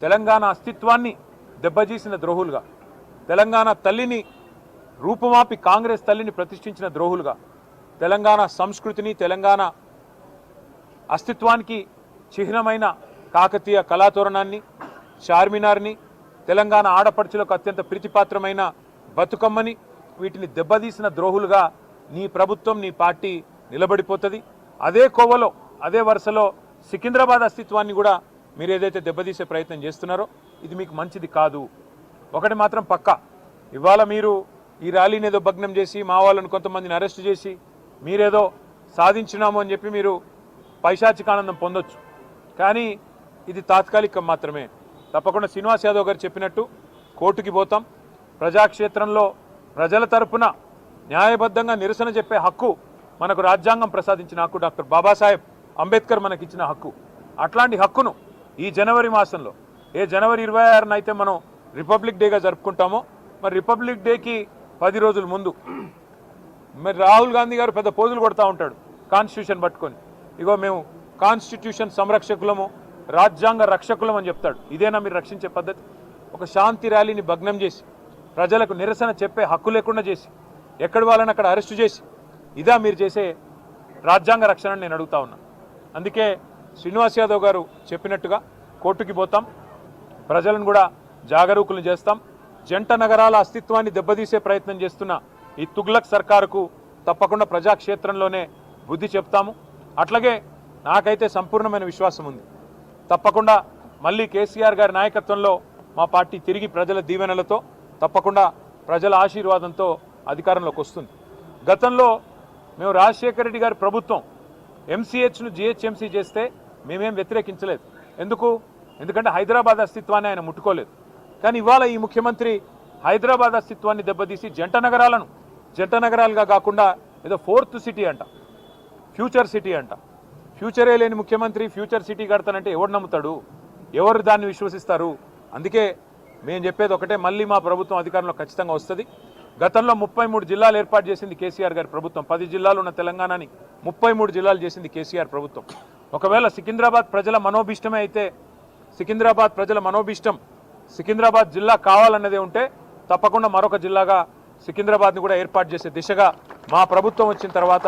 తెలంగాణ అస్తిత్వాన్ని దెబ్బతీసిన ద్రోహులుగా, తెలంగాణ తల్లిని రూపుమాపి కాంగ్రెస్ తల్లిని ప్రతిష్ఠించిన ద్రోహులుగా, తెలంగాణ సంస్కృతిని తెలంగాణ అస్తిత్వానికి చిహ్నమైన కాకతీయ కళాతోరణాన్ని, చార్మినార్ని, తెలంగాణ ఆడపడుచులకు అత్యంత ప్రీతిపాత్రమైన బతుకమ్మని వీటిని దెబ్బతీసిన ద్రోహులుగా నీ ప్రభుత్వం నీ పార్టీ నిలబడిపోతుంది. అదే కోవలో అదే వరుసలో సికింద్రాబాద్ అస్తిత్వాన్ని కూడా మీరు ఏదైతే దెబ్బతీసే ప్రయత్నం చేస్తున్నారో ఇది మీకు మంచిది కాదు. ఒకటి మాత్రం పక్కా, ఇవాళ మీరు ఈ ర్యాలీని ఏదో భగ్నం చేసి మా వాళ్ళను కొంతమందిని అరెస్ట్ చేసి మీరేదో సాధించినాము అని చెప్పి మీరు పైశాచికానందం పొందొచ్చు, కానీ ఇది తాత్కాలికం మాత్రమే. తప్పకుండా శ్రీనివాస్ యాదవ్ గారు చెప్పినట్టు కోర్టుకి పోతాం. ప్రజాక్షేత్రంలో ప్రజల తరపున న్యాయబద్ధంగా నిరసన చెప్పే హక్కు మనకు రాజ్యాంగం ప్రసాదించిన హక్కు, డాక్టర్ బాబాసాహెబ్ అంబేద్కర్ మనకిచ్చిన హక్కు. అట్లాంటి హక్కును ఈ జనవరి మాసంలో ఏ జనవరి 26న అయితే మనం రిపబ్లిక్ డేగా జరుపుకుంటామో, మరి రిపబ్లిక్ డేకి 10 రోజుల ముందు మరి రాహుల్ గాంధీ గారు పెద్ద పోజులు కొడతా ఉంటాడు కాన్స్టిట్యూషన్ పట్టుకొని, ఇగో మేము కాన్స్టిట్యూషన్ సంరక్షకులము రాజ్యాంగ రక్షకులం అని చెప్తాడు. ఇదేనా మీరు రక్షించే పద్ధతి? ఒక శాంతి ర్యాలీని భగ్నం చేసి ప్రజలకు నిరసన చెప్పే హక్కు లేకుండా చేసి ఎక్కడి వాళ్ళని అక్కడ అరెస్టు చేసి ఇదా మీరు చేసే రాజ్యాంగ రక్షణ నేను అడుగుతా ఉన్నా. అందుకే శ్రీనివాస్ యాదవ్ గారు చెప్పినట్టుగా కోర్టుకి పోతాం, ప్రజలను కూడా జాగరూకులు చేస్తాం. జంట నగరాల అస్తిత్వాన్ని దెబ్బతీసే ప్రయత్నం చేస్తున్న ఈ తుగ్లక్ సర్కారుకు తప్పకుండా ప్రజాక్షేత్రంలోనే బుద్ధి చెప్తాము. అట్లాగే నాకైతే సంపూర్ణమైన విశ్వాసం ఉంది, తప్పకుండా మళ్ళీ కేసీఆర్ గారి నాయకత్వంలో మా పార్టీ తిరిగి ప్రజల దీవెనలతో తప్పకుండా ప్రజల ఆశీర్వాదంతో అధికారంలోకి వస్తుంది. గతంలో మేము రాజశేఖర రెడ్డి గారి ప్రభుత్వం ఎంసీహెచ్ను జిహెచ్ఎంసీ చేస్తే మేమేం వ్యతిరేకించలేదు. ఎందుకంటే హైదరాబాద్ అస్తిత్వాన్ని ఆయన ముట్టుకోలేదు. కానీ ఇవాళ ఈ ముఖ్యమంత్రి హైదరాబాద్ అస్తిత్వాన్ని దెబ్బతీసి జంట నగరాలను జంట నగరాలుగా కాకుండా ఏదో 4th సిటీ అంట, ఫ్యూచర్ సిటీ అంట. ఫ్యూచరే లేని ముఖ్యమంత్రి ఫ్యూచర్ సిటీ కడతానంటే ఎవరు నమ్ముతాడు? ఎవరు దాన్ని విశ్వసిస్తారు? అందుకే మేము చెప్పేది ఒకటే, మళ్ళీ మా ప్రభుత్వం అధికారంలో ఖచ్చితంగా వస్తుంది. గతంలో 33 జిల్లాలు ఏర్పాటు చేసింది కేసీఆర్ గారి ప్రభుత్వం. 10 జిల్లాలు ఉన్న తెలంగాణని 33 జిల్లాలు చేసింది కేసీఆర్ ప్రభుత్వం. ఒకవేళ సికింద్రాబాద్ ప్రజల మనోభిష్టమే అయితే, సికింద్రాబాద్ ప్రజల మనోభిష్టం సికింద్రాబాద్ జిల్లా కావాలన్నదే ఉంటే తప్పకుండా మరొక జిల్లాగా సికింద్రాబాద్ని కూడా ఏర్పాటు చేసే దిశగా మా ప్రభుత్వం వచ్చిన తర్వాత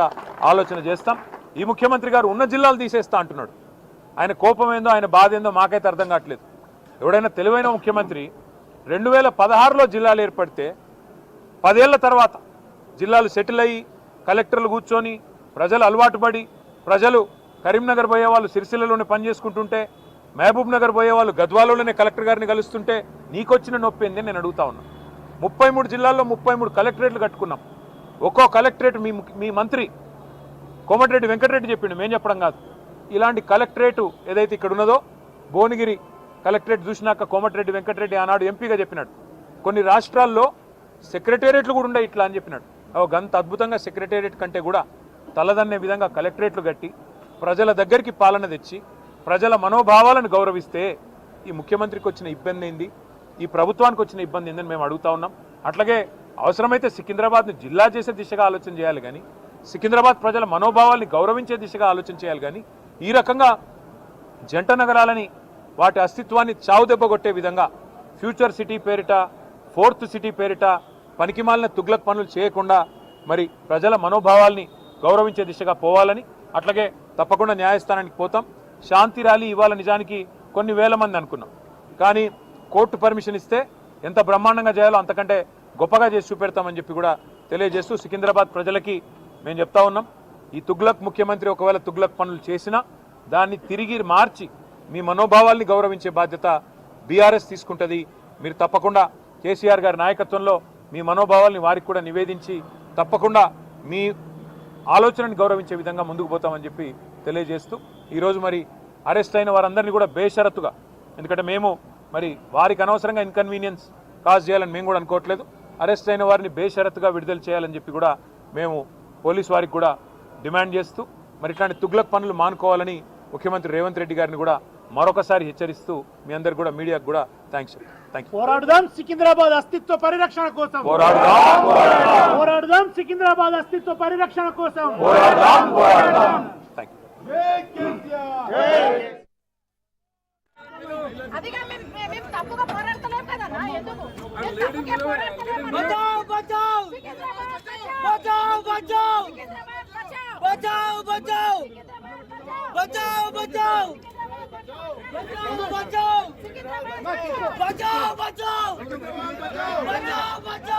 ఆలోచన చేస్తాం. ఈ ముఖ్యమంత్రి గారు ఉన్న జిల్లాలు తీసేస్తా అంటున్నాడు. ఆయన కోపం ఏందో ఆయన బాధ ఏందో మాకైతే అర్థం కావట్లేదు. ఎవడైనా తెలివైన ముఖ్యమంత్రి 2016లో జిల్లాలు ఏర్పడితే 10 ఏళ్ల తర్వాత జిల్లాలు సెటిల్ అయ్యి కలెక్టర్లు కూర్చొని ప్రజలు అలవాటు పడి ప్రజలు కరీంనగర్ పోయే వాళ్ళు సిరిసిల్లలోనే పనిచేసుకుంటుంటే మహబూబ్ నగర్ పోయే వాళ్ళు గద్వాలలోనే కలెక్టర్ గారిని కలుస్తుంటే నీకొచ్చిన నొప్పి ఏంది నేను అడుగుతా ఉన్నా. 33 జిల్లాల్లో 33 కలెక్టరేట్లు కట్టుకున్నాం. ఒక్కో కలెక్టరేట్ మీ మంత్రి కోమటిరెడ్డి వెంకటరెడ్డి చెప్పిండు, మేము చెప్పడం కాదు. ఇలాంటి కలెక్టరేటు ఏదైతే ఇక్కడ ఉన్నదో భువనగిరి కలెక్టరేట్ చూసినాక కోమటిరెడ్డి వెంకటరెడ్డి ఆనాడు ఎంపీగా చెప్పినాడు, కొన్ని రాష్ట్రాల్లో సెక్రటేరియట్లు కూడా ఉండే ఇట్లా అని చెప్పినాడు. గంత అద్భుతంగా సెక్రటేరియట్ కంటే కూడా తలదన్నే విధంగా కలెక్టరేట్లు కట్టి ప్రజల దగ్గరికి పాలన తెచ్చి ప్రజల మనోభావాలను గౌరవిస్తే ఈ ముఖ్యమంత్రికి వచ్చిన ఇబ్బంది ఏంది, ఈ ప్రభుత్వానికి వచ్చిన ఇబ్బంది ఏందని మేము అడుగుతా ఉన్నాం. అట్లాగే అవసరమైతే సికింద్రాబాద్ని జిల్లా చేసే దిశగా ఆలోచన చేయాలి కానీ సికింద్రాబాద్ ప్రజల మనోభావాల్ని గౌరవించే దిశగా ఆలోచన చేయాలి కానీ ఈ రకంగా జంట నగరాలని వాటి అస్తిత్వాన్ని చావుదెబ్బ కొట్టే విధంగా ఫ్యూచర్ సిటీ పేరిట 4th సిటీ పేరిట పనికిమాలిన తుగ్లక్ పనులు చేయకుండా మరి ప్రజల మనోభావాల్ని గౌరవించే దిశగా పోవాలని, అట్లాగే తప్పకుండా న్యాయస్థానానికి పోతాం. శాంతి ర్యాలీ ఇవాళ నిజానికి కొన్ని వేల మంది అనుకున్నాం, కానీ కోర్టు పర్మిషన్ ఇస్తే ఎంత బ్రహ్మాండంగా చేయాలో అంతకంటే గొప్పగా చేసి చూపెడతామని చెప్పి కూడా తెలియజేస్తూ సికింద్రాబాద్ ప్రజలకి మేము చెప్తా ఉన్నాం, ఈ తుగ్లక్ ముఖ్యమంత్రి ఒకవేళ తుగ్లక్ పనులు చేసినా దాన్ని తిరిగి మార్చి మీ మనోభావాల్ని గౌరవించే బాధ్యత బీఆర్ఎస్ తీసుకుంటుంది. మీరు తప్పకుండా కేసీఆర్ గారి నాయకత్వంలో మీ మనోభావాల్ని వారికి కూడా నివేదించి తప్పకుండా మీ ఆలోచనని గౌరవించే విధంగా ముందుకు పోతామని చెప్పి తెలియజేస్తూ ఈరోజు మరి అరెస్ట్ అయిన వారందరినీ కూడా బేషరతుగా, ఎందుకంటే మేము మరి వారికి అనవసరంగా ఇన్కన్వీనియన్స్ కాజ్ చేయాలని మేము కూడా అనుకోవట్లేదు, అరెస్ట్ అయిన వారిని బేషరతుగా విడుదల చేయాలని చెప్పి కూడా మేము పోలీసు వారికి కూడా డిమాండ్ చేస్తూ మరి ఇట్లాంటి తుగ్లక్ పనులు మానుకోవాలని ముఖ్యమంత్రి రేవంత్ రెడ్డి గారిని కూడా మరొకసారి హెచ్చరిస్తూ మీ అందరు కూడా మీడియాకు కూడా థ్యాంక్స్. పోరాడుదాం సికింద్రాబాద్ అస్తిత్వ పరిరక్షణ కోసం, పోరాడుదాం సికింద్రాబాద్ అస్తిత్వ పరిరక్షణ కోసం. Thank you. बचाओ बचाओ बचाओ बचाओ बचाओ बचाओ बचाओ बचाओ बचाओ बचाओ बचाओ बचाओ बचाओ